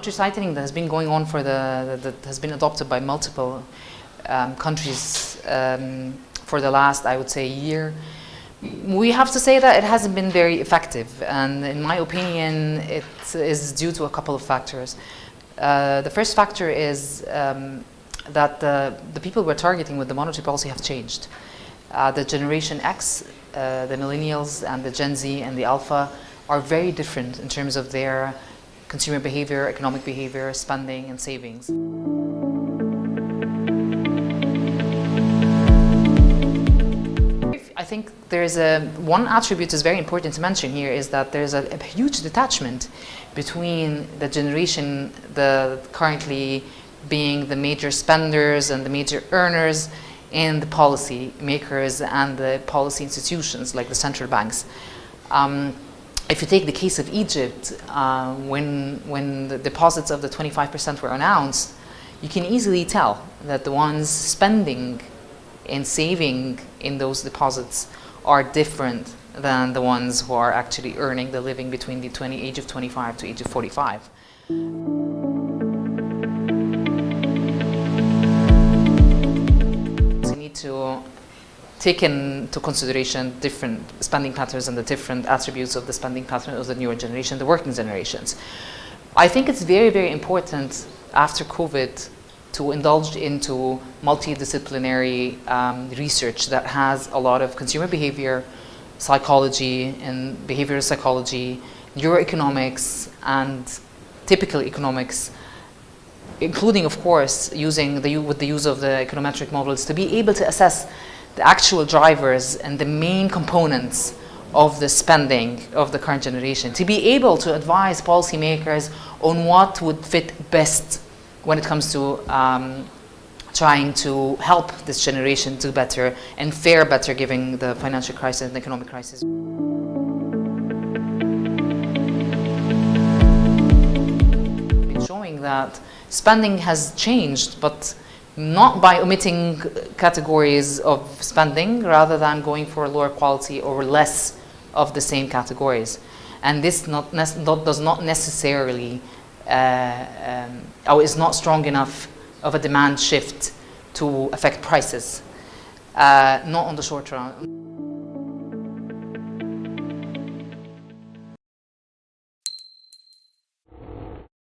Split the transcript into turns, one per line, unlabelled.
monetary tightening that has been going on that has been adopted by multiple countries for the last, I would say, year, we have to say that it hasn't been very effective, and in my opinion it is due to a couple of factors. The first factor is that the people we're targeting with the monetary policy have changed. The Generation X, the millennials and the Gen Z and the Alpha are very different in terms of their consumer behavior, economic behavior, spending and savings. I think there's one attribute is very important to mention here, is that there's a huge detachment between the generation currently being the major spenders and the major earners and the policy makers and the policy institutions like the central banks. If you take the case of Egypt, when the deposits of the 25% were announced, you can easily tell that the ones spending and saving in those deposits are different than the ones who are actually earning the living between the age of 25 to age of 45. So you need to take into consideration different spending patterns and the different attributes of the spending pattern of the newer generation, the working generations. I think it's very, very important after COVID to indulge into multidisciplinary research that has a lot of consumer behavior, psychology and behavioral psychology, neuroeconomics and typical economics, including, of course, with the use of the econometric models to be able to assess the actual drivers and the main components of the spending of the current generation, to be able to advise policymakers on what would fit best when it comes to trying to help this generation do better and fare better given the financial crisis and the economic crisis. Showing that spending has changed, but not by omitting categories of spending, rather than going for lower quality or less of the same categories. And this does not necessarily or is not strong enough of a demand shift to affect prices, not on the short run.